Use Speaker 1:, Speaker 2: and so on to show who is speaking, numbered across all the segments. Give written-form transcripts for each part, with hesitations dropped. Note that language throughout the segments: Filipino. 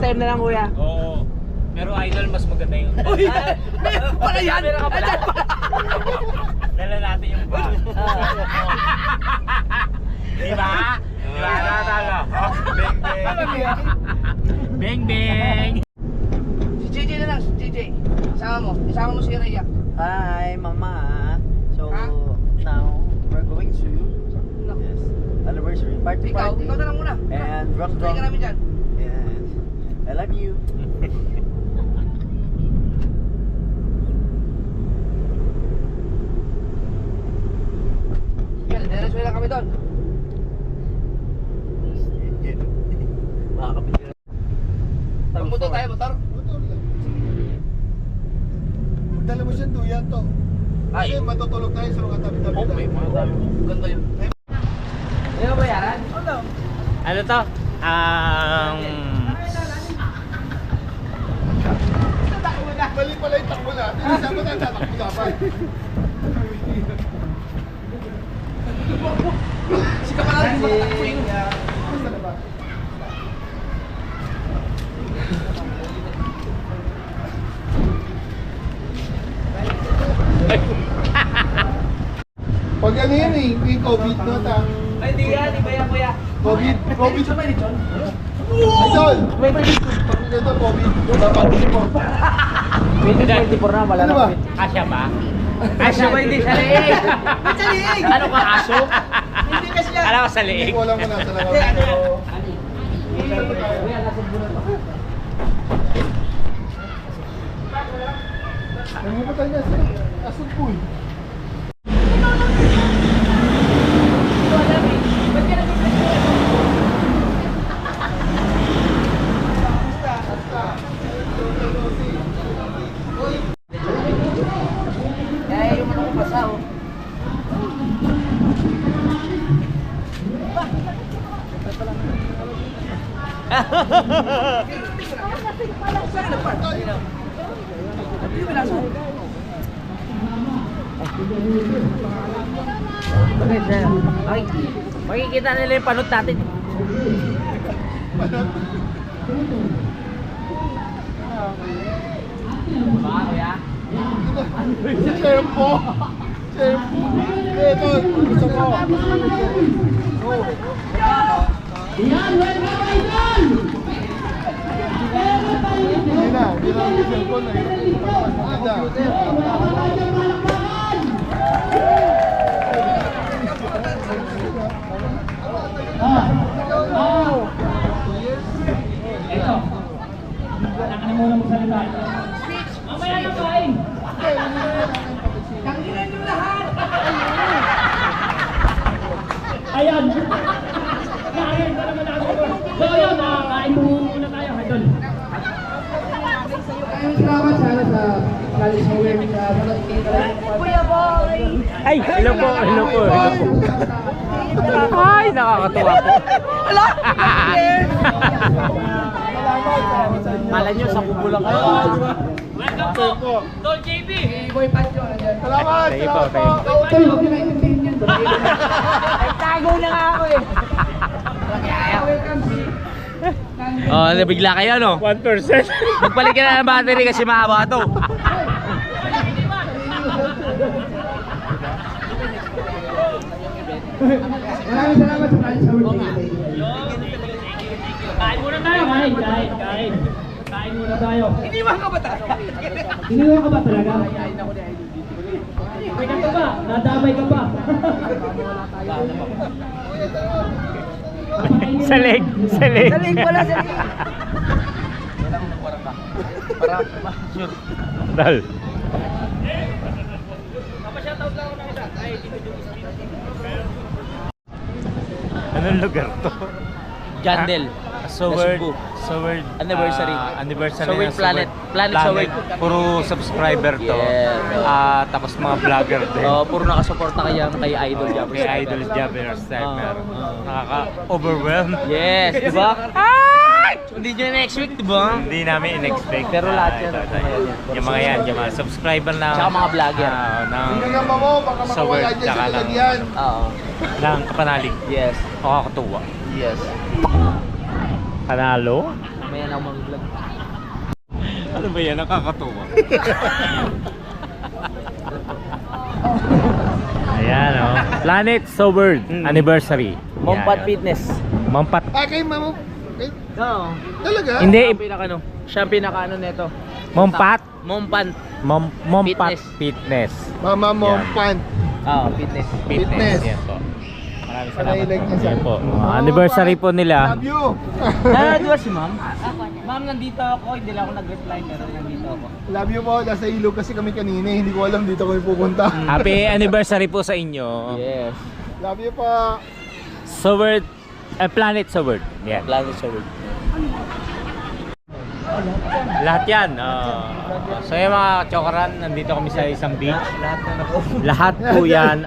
Speaker 1: time na lang kuya.
Speaker 2: Oo. Pero idol, mas maganda yung...
Speaker 1: Uy! Para yan!
Speaker 2: Meron ka pala. Dala natin yung bag. Diba? Diba? Natalo. Beng beng. Beng beng.
Speaker 3: Si JJ na lang, si JJ. Isama mo si Rhea.
Speaker 1: Hi, mama. So,
Speaker 3: Ha?
Speaker 1: now, we're going to this anniversary party.
Speaker 3: Ikaw na lang muna.
Speaker 1: And drunk
Speaker 3: Try ka namin dyan.
Speaker 1: And I love you.
Speaker 3: Yan, diretso lang kami doon. Motor tayo, motor.
Speaker 4: Dala mo siyang duyan to. Kasi
Speaker 3: Ay.
Speaker 4: matutulog tayo sa mga tabi-tabi.
Speaker 2: Oh, may mga dami.
Speaker 3: Ganda yun.
Speaker 1: Hindi mo bayaran?
Speaker 2: Ano to?
Speaker 4: Mali pala yung takbo natin. Sabi na tatakbo dapat.
Speaker 3: Si Kapalala, hindi matakbo yun.
Speaker 4: Basta na ba? Pag ano yun eh, may COVID na ta.
Speaker 1: Ay, hindi yan. Iba yan, kuya.
Speaker 4: COVID. COVID.
Speaker 1: Sa may lechon?
Speaker 4: Idol! Pag ito COVID, dapat mo.
Speaker 1: 2024 na, wala
Speaker 4: Ano ba?
Speaker 2: Asya ba?
Speaker 1: Asya ba hindi sa leeg?
Speaker 3: Ba't sa liig?
Speaker 1: Ano ka, aso?
Speaker 3: Hindi kasi yan.
Speaker 2: Alam ko sa
Speaker 4: Hindi
Speaker 2: liig.
Speaker 4: ko alam mo na sa lakas.
Speaker 1: Kuya, nasa bulan to.
Speaker 4: Nangyapatan niya sa asong pool.
Speaker 3: Eh, yung ano ko basa, oh.
Speaker 1: Ay, makikita nila yung panot natin. Ba, kuya?
Speaker 4: Tempo! Tempo! Ito, gusto ko. Hindi na, hindi na ang cellphone na yun.
Speaker 5: Ayan. Kain na naman ako. So yun, kain muna tayo. Idol.
Speaker 3: Salamat sana sa college mo yung Kuya Boy!
Speaker 2: Ay, hello po, hello po, hello po. Ay, nakakatuwa po.
Speaker 3: Ala!
Speaker 1: Kala nyo, sa kubo lang kayo.
Speaker 5: Welcome po. Tol JB.
Speaker 3: Boy Pancho, nandiyan.
Speaker 4: Salamat!
Speaker 2: Thank you po,
Speaker 4: Salamat
Speaker 2: thank
Speaker 4: po!
Speaker 3: Tol, huwag nyo naiintindihan yan.
Speaker 1: Tago na nga ako eh.
Speaker 3: Welcome si...
Speaker 1: Oh, nabigla kayo, no?
Speaker 2: 1%.
Speaker 1: Magbalik ka na ng battery kasi mahaba to.
Speaker 3: Maraming salamat sa college mo.
Speaker 5: Kain muna tayo. Kain. Kain muna tayo.
Speaker 3: Iniwan ka ba tayo?
Speaker 5: Iniwan ka ba talaga? May ka ba? Nadamay ka pa.
Speaker 2: Sa leg, sa leg.
Speaker 3: Saling pala, saling.
Speaker 1: Para sure.
Speaker 2: Dal. Anong lugar to?
Speaker 1: Jandel.
Speaker 2: Soward.
Speaker 1: Cebu.
Speaker 2: Soward.
Speaker 1: Anniversary.
Speaker 2: Anniversary
Speaker 1: Soward
Speaker 2: ng
Speaker 1: Planet. Planet Soward.
Speaker 2: Puro subscriber to.
Speaker 1: Yes.
Speaker 2: Tapos mga vlogger din.
Speaker 1: Oh, puro nakasuporta kay Idol Jam.
Speaker 2: Kay Idol Jabbers Timer. Nakaka-overwhelm.
Speaker 1: Yes, di ba? Ay! Hindi nyo next week, di ba?
Speaker 2: Hindi namin in-expect.
Speaker 1: Pero lahat yan.
Speaker 2: Yung mga yan, yung mga subscriber na
Speaker 1: Tsaka mga vlogger.
Speaker 4: Hindi nga ba mo, baka makawala dyan sa lalagyan.
Speaker 1: Oo.
Speaker 2: ng kapanalig.
Speaker 1: Yes.
Speaker 2: Nakakatuwa.
Speaker 1: Yes.
Speaker 2: Panalo?
Speaker 1: May sanay na ako mag-vlog.
Speaker 2: Ano ba yan? Nakakatuwa. Ayan o. Planet Sober Anniversary.
Speaker 1: Mompat
Speaker 2: Yan.
Speaker 1: Fitness.
Speaker 2: Mompat.
Speaker 4: Kay mamo.
Speaker 1: Oo.
Speaker 4: Talaga?
Speaker 2: Hindi.
Speaker 1: Siya ang pinaka-ano neto.
Speaker 2: Mompat.
Speaker 1: Mompan.
Speaker 2: Mompat
Speaker 1: Fitness.
Speaker 2: Fitness.
Speaker 4: Mama mo,
Speaker 2: Yan.
Speaker 4: pan.
Speaker 1: Oo, fitness.
Speaker 2: Fitness.
Speaker 4: Fitness.
Speaker 2: Yan po. Maraming
Speaker 4: Panay
Speaker 2: salamat
Speaker 4: lang
Speaker 2: po.
Speaker 4: niya sa-
Speaker 2: Yan po. Anniversary po nila.
Speaker 4: Love you.
Speaker 1: Nanonood si ma'am? Ma'am, nandito ako. Hindi lang ako nag-reply pero nandito ako.
Speaker 4: Love you po. Nasa ilog kasi kami kanina. Hindi ko alam dito kami pupunta.
Speaker 2: Happy anniversary po sa inyo.
Speaker 1: Yes.
Speaker 4: Love you po.
Speaker 2: Sober, Planet Sober. Yan.
Speaker 1: Planet Sober.
Speaker 2: Lahat yan. So yung mga chokaran, nandito kami sa isang beach. Lahat po yan.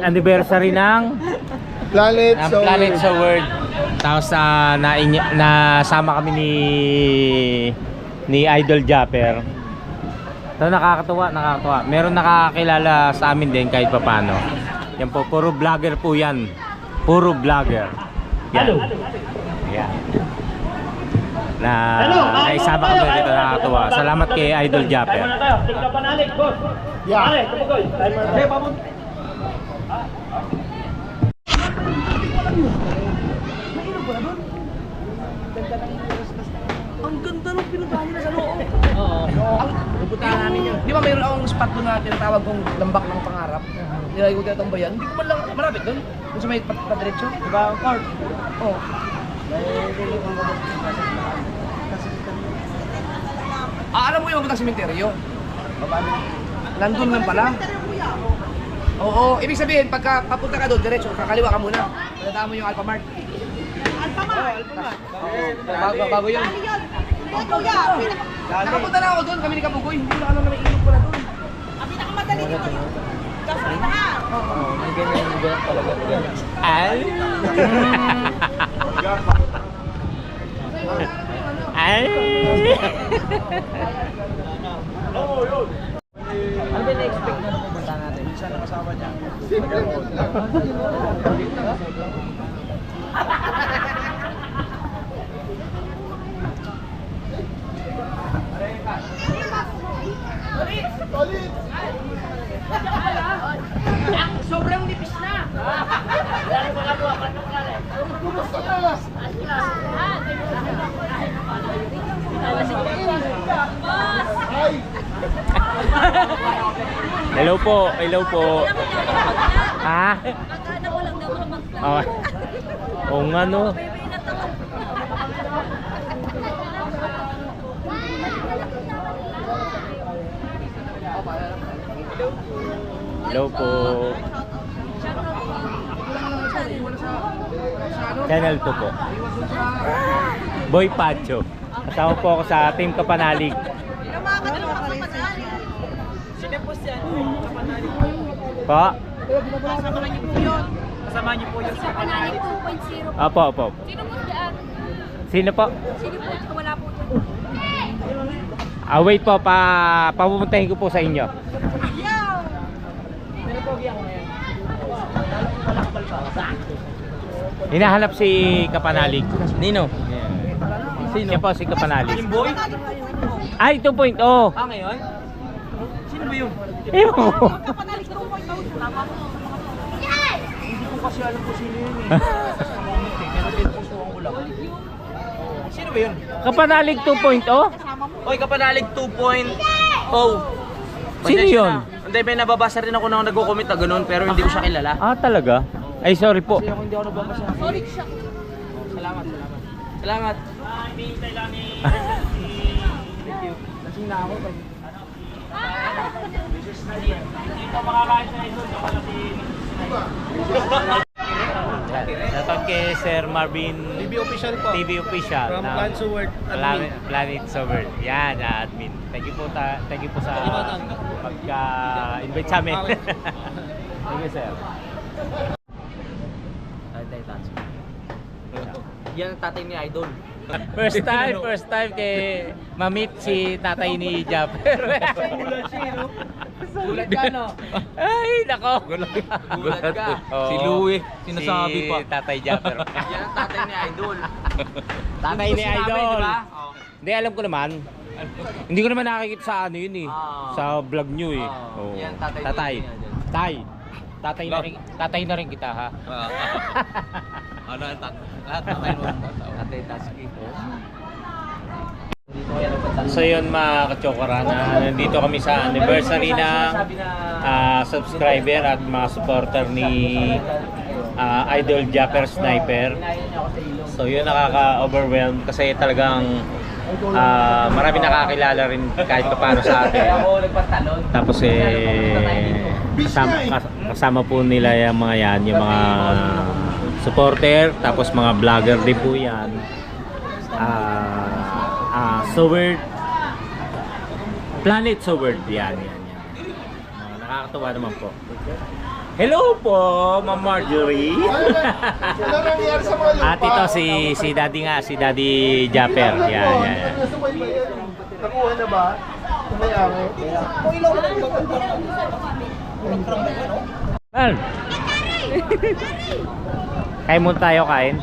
Speaker 2: Anniversary ng
Speaker 4: Planet
Speaker 2: Planet Sober. Tapos nasama kami ni Idol Japper. So nakakatuwa. Meron nakakilala sa amin din kahit papano. Yan po, puro vlogger po yan. Puro vlogger. Yan. Yan. Naisama kami dito, nakakatuwa. Salamat kay Idol Japper.
Speaker 5: Tingnan panalig, boss.
Speaker 4: Yeah.
Speaker 5: Pare, tumugoy. Timer.
Speaker 3: Ang ganda ng pinuntahan nila sa loob.
Speaker 1: Oo.
Speaker 3: Pupuntahan namin yun. Di ba mayroon akong spot doon na tinatawag kong lambak ng pangarap? Nilagay ko tinatambayan. Hindi ko man lang malapit doon. Kung sa may padiretso.
Speaker 1: Diba, Court?
Speaker 3: Oo. Alam mo yung puntang sementeryo? Nandun lang pala. Oo, ibig sabihin, pagka papunta ka doon, diretso, kakaliwa ka muna. Pagkatama mo yung Alphamart. Bago yun. Nakapunta na ako doon, kami ni Kabugoy. Hindi ko na alam na may ilog pala doon.
Speaker 1: May ganyan yung ganyan talaga.
Speaker 2: Ay. Ay.
Speaker 1: Ano ba na-expect na pupunta natin? Saan na kasama niya?
Speaker 3: Sobrang nipis na!
Speaker 2: Hello po, hello po. Ha? Oh. Oo nga no. Hello po. Channel 2 po. Boy Pacho. Kasama po ako sa Team Kapanalig.
Speaker 1: Sino po siya? Kapanalig.
Speaker 2: Po?
Speaker 1: Kasama niyo po yun. Kasama niyo po yun sa
Speaker 6: Kapanalig
Speaker 1: Kapanalig.
Speaker 6: 2.0.
Speaker 2: Opo, opo.
Speaker 6: Sino po dyan?
Speaker 2: Sino po?
Speaker 6: Sino po? Wala po dyan.
Speaker 2: Wait po, papupuntahin ko po sa inyo. Hinahanap si Kapanalig.
Speaker 1: Nino?
Speaker 2: Sino? Siya po si Kapanalig.
Speaker 1: Yung boy?
Speaker 2: Ay, 2.0.
Speaker 1: Ngayon? Sino ba yun?
Speaker 2: Ewan ko.
Speaker 6: Kapanalig 2.0.
Speaker 1: Hindi ko kasi alam kung sino yun eh. Pero pinupusuan ko lang. Sino ba yun?
Speaker 2: Kapanalig 2.0?
Speaker 1: Oy, Kapanalig 2.0.
Speaker 2: Sino yun?
Speaker 1: Hindi, may nababasa rin ako na nagko-comment na ganun pero hindi ko siya kilala.
Speaker 2: Ah, talaga? Ay, sorry po.
Speaker 1: Kasi ako hindi ako nababasa.
Speaker 6: Sorry siya.
Speaker 1: Salamat. Salamat. Thank you. Lasing na ako.
Speaker 2: Shoutout kay Sir Marvin
Speaker 1: TV official po.
Speaker 2: TV official
Speaker 1: From
Speaker 2: ng
Speaker 1: Planet Sober admin.
Speaker 2: Planet Sober. Yan, admin. Thank you po sa pagka-invite sa amin. Thank you, sir.
Speaker 1: Yan ang tatay ni Idol.
Speaker 2: First time kay mamit si tatay ni Japper.
Speaker 1: Gulat ka, no?
Speaker 2: Ay, nako.
Speaker 1: Gulat ka.
Speaker 2: Oo.
Speaker 1: Si Louie, sinasabi
Speaker 2: si
Speaker 1: pa.
Speaker 2: tatay Japper.
Speaker 1: Yan ang tatay ni Idol.
Speaker 2: Tatay ni
Speaker 1: Gusto namin,
Speaker 2: Idol.
Speaker 1: di ba?
Speaker 2: Hindi, alam ko naman. Hindi ko naman nakikita sa ano yun eh. Sa vlog nyo eh. Oo.
Speaker 3: Yan, tatay.
Speaker 2: Tatay. Tay. Tatay na rin kita ha.
Speaker 3: Ano ang tatay mo? Tatay Tasky.
Speaker 2: So yun mga kachokora, nandito kami sa anniversary ng subscriber at mga supporter ni Idol Japper Sniper. So yun, nakaka-overwhelm kasi talagang marami nakakilala rin kahit paano sa atin. Tapos kasama po nila yung mga yan, yung mga supporter, tapos mga vlogger din po yan. Sword Planet Sword yan. Nakakatuwa naman po. Hello po, Ma'am Marjorie.
Speaker 4: Ano nangyari sa mga lupa?
Speaker 2: At ito si Daddy nga, si Daddy Japper. Yan.
Speaker 4: Nakuha na ba? May-ari?
Speaker 2: Well, kain muna tayo, kain.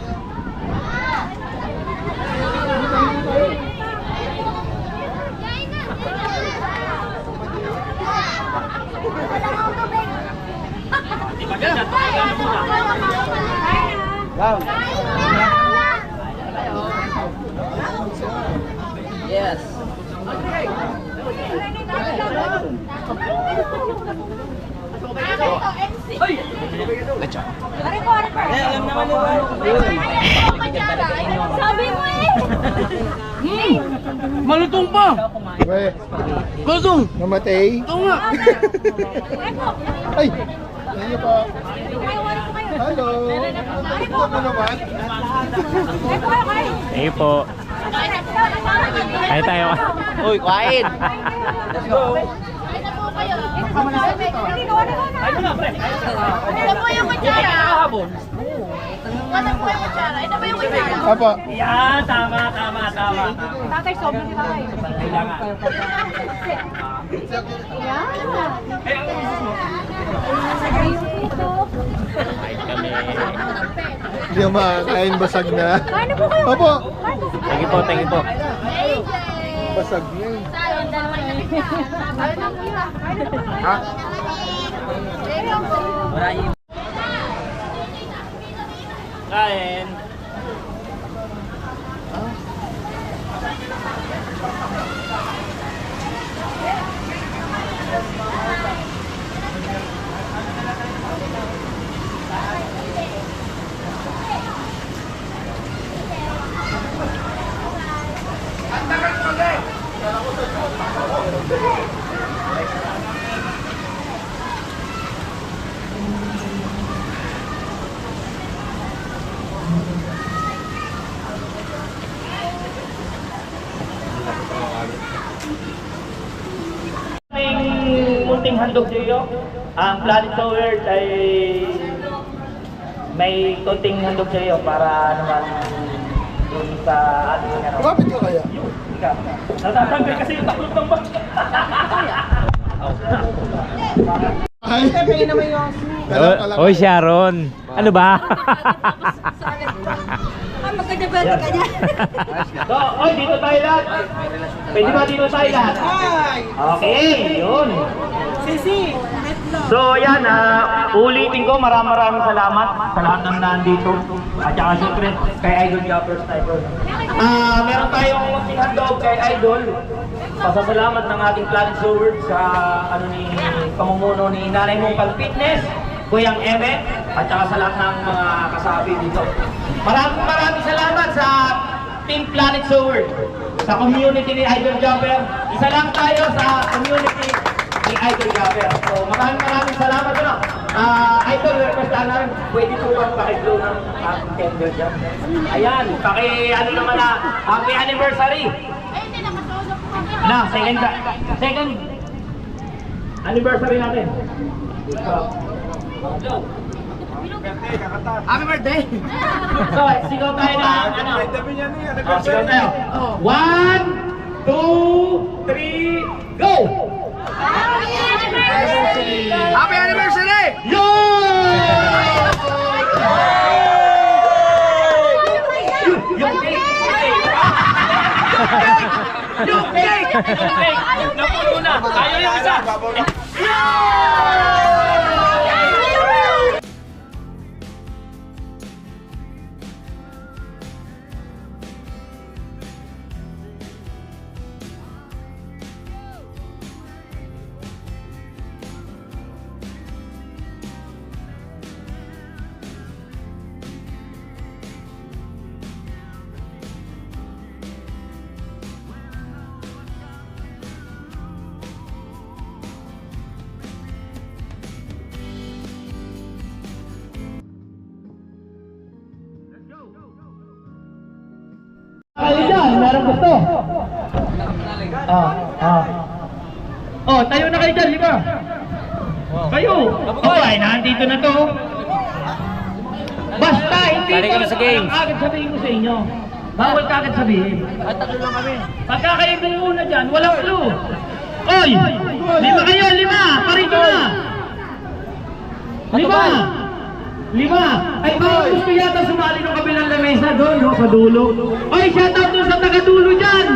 Speaker 3: Yes.
Speaker 6: Sabi mo eh!
Speaker 3: Malutong pa!
Speaker 4: Weh,
Speaker 3: Malutong!
Speaker 4: namatay?
Speaker 3: Ito nga!
Speaker 4: Ay! Ano pa? Hello! Ito mo naman?
Speaker 2: Sige po. Kain tayo.
Speaker 3: Uy, kain!
Speaker 6: Let's go! Ito po yung kutsara. Ito po yung kutsara. Ito po yung kutsara.
Speaker 4: Apa?
Speaker 5: Yan, tama.
Speaker 6: Tatay, sobrang di tatay.
Speaker 5: Kailangan.
Speaker 2: Kain kami.
Speaker 4: Hindi yung makakain, basag na.
Speaker 6: Kain na po kayo.
Speaker 4: Opo!
Speaker 2: Thank you po.
Speaker 4: Basag na eh.
Speaker 6: Ha?
Speaker 2: Kain.
Speaker 5: Munting handog sa'yo. Ang Planet Tower ay may konting handog sa'yo para naman dun sa ating ano.
Speaker 4: Kumapit ka kaya?
Speaker 5: Natatanggal kasi yung taklot ng bag.
Speaker 4: Ay! Dala pala.
Speaker 2: Oy, Sharon. Ano ba?
Speaker 6: Magkanya-bati ka niya.
Speaker 5: So, oy, dito tayo lahat. Pwede ba dito tayo lahat? Okay, yun. So, yan, ulitin ko, maraming salamat sa lahat ng nandito. At saka syempre, kay Idol Japper Sniper. Meron tayong munting handog kay Idol. Pasasalamat ng ating Planet Sword sa pamumuno ni Nanay Mong Fitness, Kuyang Eme, at saka sa lahat ng mga kasabi dito. Maraming salamat sa Team Planet Sword, sa community ni Idol Japper. Isa lang tayo sa community ni Idol Japper. So maraming salamat na. Idol, request namin, pwede po bang paki-blow ng ating candle dyan? Ayan, ano naman na, happy anniversary! Na, second anniversary natin.
Speaker 3: Happy birthday!
Speaker 5: So, sigaw tayo na, sigaw tayo. 1, 2, 3, go!
Speaker 3: Happy anniversary!
Speaker 5: Yung cake! Napuno na. Ayaw yung isa. Kayo dyan, meron gusto. Oh, tayo na kayo dyan, lima. Kayo. Okay, nandito na to. Basta, hindi
Speaker 2: Balik ka na sa games.
Speaker 5: Agad sabihin ko sa inyo. Bawal ka agad sabihin.
Speaker 1: Ay, tatlo lang kami.
Speaker 5: Pagka kayo muna dyan, walang clue. Oy! Lima kayo, lima! Parito na! Lima! Lima! Ay, baka gusto yata sumali ng kabilang lamesa doon, no? Sa dulo. Oy, shout out doon sa taga-dulo dyan!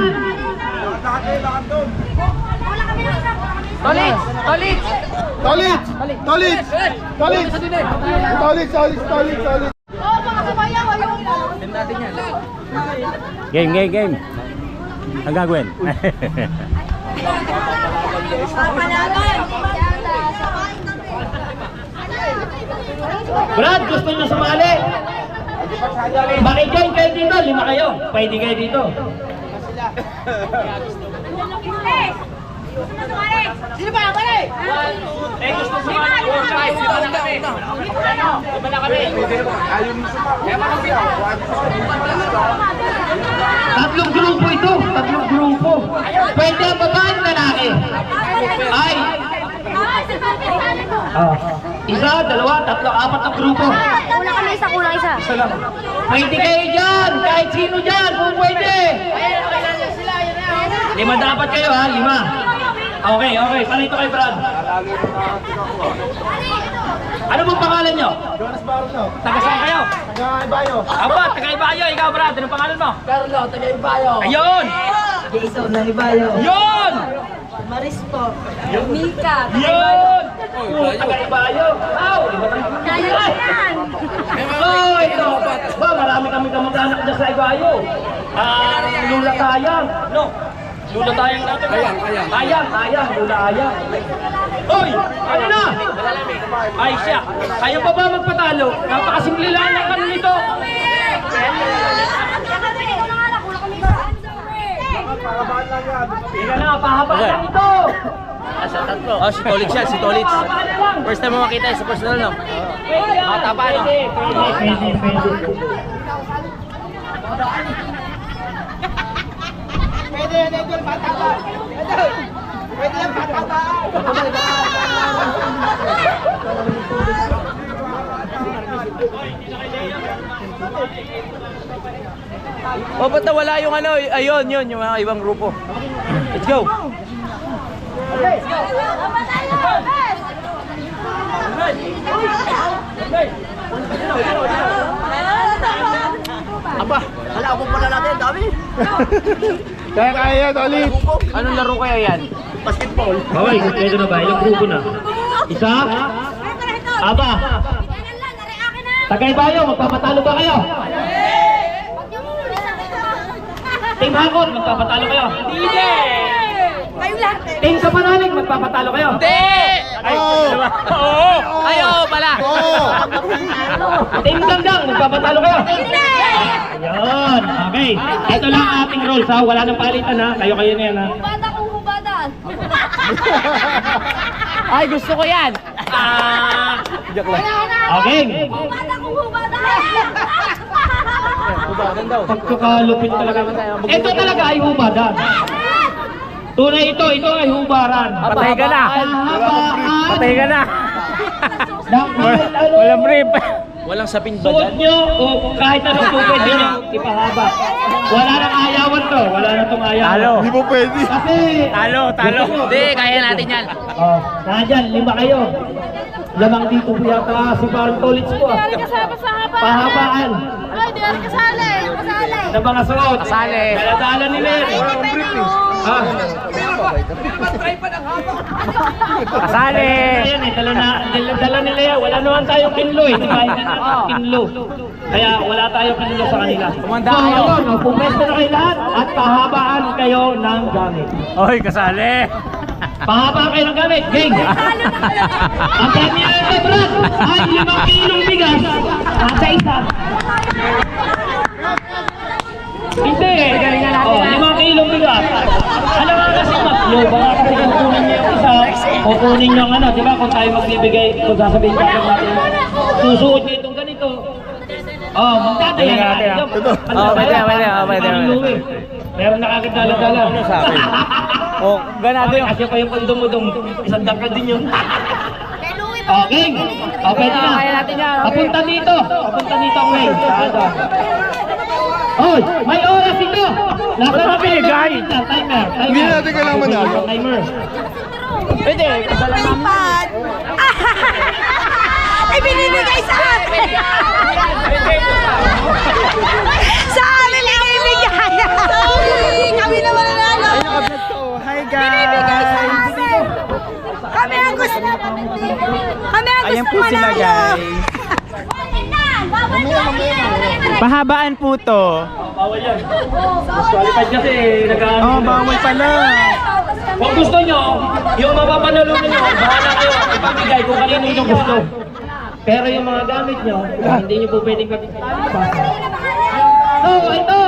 Speaker 3: Tolit! Tolit!
Speaker 4: Tolit! Tolit! Tolit! Tolit! Tolit! Tolit!
Speaker 6: Oo, mga kabayaw, ayun.
Speaker 2: Game. Ang gagawin.
Speaker 5: Brad, gusto nyo sumali? Makijoin kayo dito, lima kayo. Pwede kayo dito.
Speaker 6: Sino ba? Balik!
Speaker 5: Eh, gusto sumali. Lima na kami. Tatlong grupo ito. Tatlong grupo. Pwede ang babae at lalaki. Ay. Isa, dalawa, tatlo, apat na grupo.
Speaker 6: Kulang kami isa, kulang isa.
Speaker 5: Isa lang. Pwede kayo dyan. Kahit sino dyan. Kung pwede. Lima dapat kayo ha. Lima. Okay. Palito kay Brad. Ano bang pangalan nyo?
Speaker 4: Jonas Barno.
Speaker 5: Taga saan kayo?
Speaker 4: Tagaibayo.
Speaker 5: Aba, taga Ibayo. Ikaw, Brad. Anong pangalan mo?
Speaker 3: Carlo, taga-Ibayo.
Speaker 5: Ayun!
Speaker 3: Jason, na Ibayo.
Speaker 5: Yun!
Speaker 3: Marispo.
Speaker 6: Mika.
Speaker 5: Yun! Taga Ibayo. Aw!
Speaker 6: Kaya yan.
Speaker 5: Oh, ito. Ba, marami kami kamag-anak dyan sa Ibayo. Lula Tayang. No? Lula Tayang natin. Tayang. Lula Ayang. Oy! Ano na? Ay siya. Kayo pa ba magpatalo? Napakasimple lang ng ano nito. Teka na, pahaba lang ito.
Speaker 2: Sa tatlo. Oh, si Tolit siya, si Tolit. First time mo makita sa personal, no? Mata pa, no?
Speaker 5: Pwede.
Speaker 3: Pwede yan, Edwin, pataba. Pwede yan, pataba.
Speaker 2: Oh, ba't nawala yung ano? Ayun, yung mga ibang grupo. Let's go!
Speaker 3: Aba, wala akong pala natin, dami.
Speaker 4: Kaya, Tolit!
Speaker 2: Anong laro kaya yan?
Speaker 3: Basketball.
Speaker 5: Okay, kompleto na ba? Ilang grupo na? Isa? Aba? Tagay-bayo, magpapatalo ba kayo? Team Hakot, magpapatalo kayo? Hindi!
Speaker 6: Kayong lahat.
Speaker 5: Team sa Panalig, magpapatalo kayo?
Speaker 2: Hindi! Ay, diba? Oo! Ay, oo pala!
Speaker 5: Team Ganggang, magpapatalo kayo?
Speaker 6: Hindi!
Speaker 5: Ayun, okay. Ito lang ang ating rules ha, wala nang palitan ha. Kayo na yan ha.
Speaker 6: Hubada kung hubadaan.
Speaker 2: Ay, gusto ko yan! Joke lang.
Speaker 5: Okay.
Speaker 6: Hubada kung hubadaan.
Speaker 5: Pagkakalupit talaga. Ito talaga ay hubadan. Tunay ito ay hubaran.
Speaker 2: Patay ka na!
Speaker 5: Pahabaan
Speaker 2: Patay ka na!
Speaker 5: ng kahit ano.
Speaker 2: Walang brief! Walang sapin ba
Speaker 5: Suot
Speaker 2: dyan?
Speaker 5: nyo o kahit ano po pwede nyo ipahaba. Wala nang ayawan to. Wala na tong ayawan.
Speaker 2: Talo!
Speaker 4: Hindi mo pwede.
Speaker 5: Kasi...
Speaker 2: Talo! Hindi, kaya natin yan.
Speaker 5: Oh, nandyan, lima kayo. Lamang dito po yata si Parang Tolits ko.
Speaker 6: Hindi kasama sa haba.
Speaker 5: Pahabaan
Speaker 6: Ay, di kasali. Kasali.
Speaker 5: ng mga suot.
Speaker 2: Kasali.
Speaker 5: Daladala nila yan.
Speaker 6: Hindi pwede yun.
Speaker 5: Ha?
Speaker 3: Tripod ang haba.
Speaker 2: Kasali!
Speaker 5: Ayan eh, dala nila yan. Wala naman tayong kinlo eh. Di ba? Hindi na kinlo. Kaya wala tayong kinlo sa kanila.
Speaker 2: Kumanda kayo.
Speaker 5: Pumesto na kayo lahat at pahabaan kayo ng gamit.
Speaker 2: Oy, kasali!
Speaker 5: Pahabaan kayo ng gamit. Gang! Ang dami na ito, Brad, ay 5 kilong bigas sa isa. Hindi eh. Oh, 5 kilong bigas. Alam nga kasi matlo, baka kasi kukunin niyo yung isa, kukunin niyo ang ano, di ba? Kung tayo magbibigay, kung sasabihin natin natin, susuot niyo itong ganito. Oh, magdadala na natin.
Speaker 2: Pwede.
Speaker 5: Meron nakakitala-dala.
Speaker 2: Ano sa akin? Oh, ganado yung...
Speaker 5: Kasi pa yung kondom-dong, isang dangkad din yun.
Speaker 6: Kay Louie,
Speaker 5: Okay. O, pwede na.
Speaker 2: Kaya natin yan.
Speaker 5: Papunta dito. Papunta dito ang way. Oy, may oras ito. Nasa
Speaker 2: Ba't binigay?
Speaker 5: Timer.
Speaker 4: Hindi natin kailangan manalo.
Speaker 5: Timer.
Speaker 2: Pwede, dala namin.
Speaker 6: Pad. Ay, binibigay sa atin! Sa amin binibigay! Sorry! Kami naman nanalo!
Speaker 1: Hi
Speaker 6: Binibigay sa
Speaker 1: guys!
Speaker 6: amin! Kami ang gusto! Kami ang
Speaker 1: Ayan
Speaker 6: gusto
Speaker 1: po sila
Speaker 6: manalo!
Speaker 1: guys. Pahabaan po to.
Speaker 5: Bawal yan. Qualified kasi nag-ano.
Speaker 1: Oh, bawal pala.
Speaker 5: Kung gusto nyo, yung mapapanalo nyo, bahala kayo ipamigay kung kanino yung gusto. Pero yung mga gamit nyo, hindi nyo po pwedeng kapitalipas. So, ito!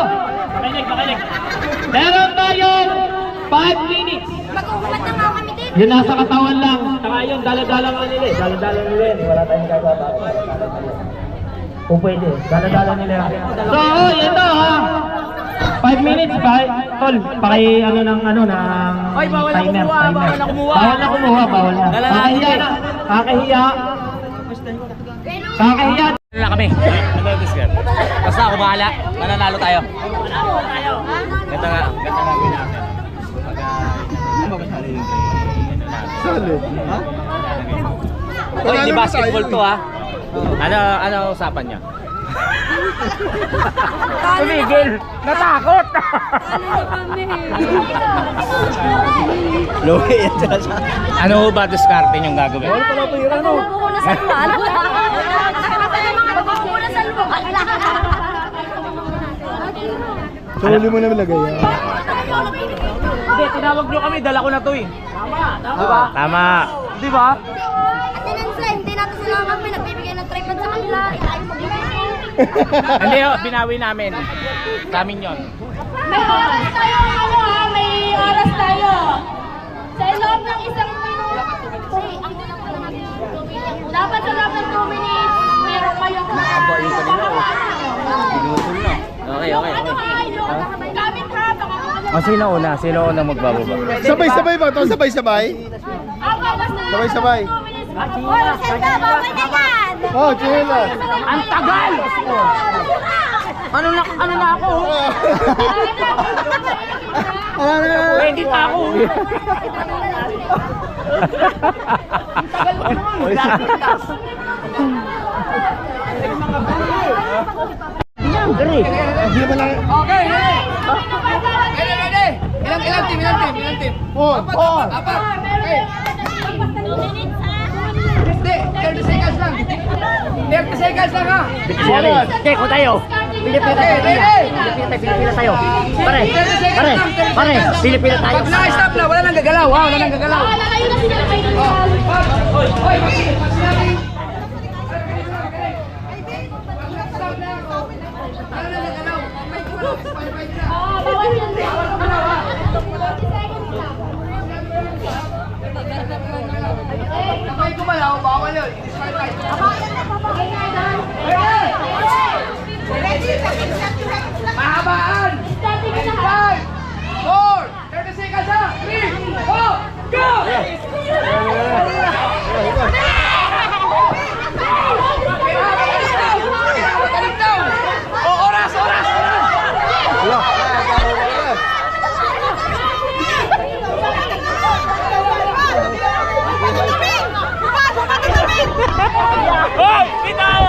Speaker 5: Makinig. Meron tayong 5 minutes.
Speaker 6: Mag-uumat na nga kami dito!
Speaker 5: Yun nasa katawan lang. Saka yun, dala-dala nga nila eh. Dala-dala nila yun. Wala tayong gagawa. Kung pwede, dala-dala nila yan. So, ito ha. 5 minutes pa. Tol, paki ano ng timer. Bawal na kumuha. Kakahiya na. Kakahiya.
Speaker 2: Na kami. Basta ako bahala. Mananalo tayo. Ganda nga gawin natin.
Speaker 4: Sali.
Speaker 2: Ito, hindi basketball to ha. Ano usapan niya? Tumigil! Natakot!
Speaker 1: Lowe, yan sila sa...
Speaker 2: Ano ba diskarte yung gagawin?
Speaker 6: Mag-uuna sa luwan! Mag-uuna sa luwan!
Speaker 4: Suli mo naman lagay yan.
Speaker 2: Hindi, tinawag nyo kami. Dala ko na to eh. Tama. Di ba?
Speaker 6: At hindi natin sila nagbibigay ng tripod sa kanila. Tayo magbibigay.
Speaker 2: Hindi, binawi namin. Sa amin yun.
Speaker 6: May oras tayo, may oras tayo. Sa loob ng isang minuto. Dapat sa loob ng 2 minutes, meron kayong
Speaker 2: Okay.
Speaker 6: gamit ha, baka
Speaker 2: O, sino una? Sino una magbababa?
Speaker 4: Sabay-sabay ba ito? Sabay-sabay? Sabay-sabay.
Speaker 6: Oras ka, bawal ka yan!
Speaker 4: Oh, chela.
Speaker 2: Ang tagal! Ano na ako? Ready pa ako.
Speaker 4: Hindi naman lang.
Speaker 3: Okay, ready. Ilang team? Apat. Okay. Hindi, 30 seconds lang. 30 seconds lang ha.
Speaker 2: Okay, ko tayo.
Speaker 3: Okay, ready?
Speaker 2: Pilipina tayo. Pare,
Speaker 3: 30 seconds lang.
Speaker 2: pare, Pilipina tayo.
Speaker 3: Pag na-stop na, wala nang gagalaw ha. Wala nang gagalaw.
Speaker 6: Lalayo na sila kayo.
Speaker 3: Hoy, pag sinabi.
Speaker 6: Bawal yan.
Speaker 3: Kapag gumalaw, bawal yun. Mahabaan! 5, 4, 30 seconds ha! 3, 4, go! Oras!
Speaker 2: Hoy, bitaw!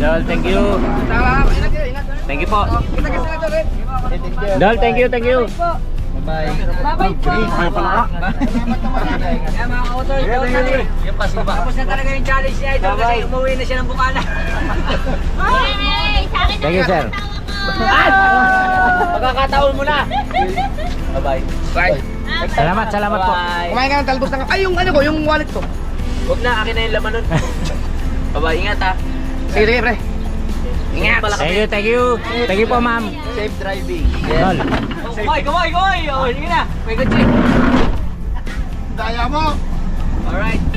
Speaker 2: Idol, thank you.
Speaker 3: Salamat. Ingat kayo, ingat.
Speaker 2: Thank you po.
Speaker 3: Kita kayo sa ito, eh.
Speaker 2: Idol, thank you, thank you.
Speaker 6: Bye-bye po.
Speaker 1: Tapos na talaga yung challenge ni Idol kasi umuwi na siya ng Bukana.
Speaker 6: Hey, sa akin na
Speaker 2: Thank you, sir.
Speaker 1: Pagkakataon mo na. Bye-bye.
Speaker 3: Bye.
Speaker 2: Salamat po.
Speaker 3: Kumain ka ng talbos ng... Ay, yung ano ko, yung wallet ko.
Speaker 1: Huwag na, akin na yung laman nun. Bye-bye, ingat ha.
Speaker 3: Sige, sige, pre. Ingat.
Speaker 2: Thank you. Thank you po, ma'am.
Speaker 1: Safe driving.
Speaker 2: Tol.
Speaker 1: Kumain! Oh, sige na. May good check.
Speaker 4: Daya mo!
Speaker 1: Alright.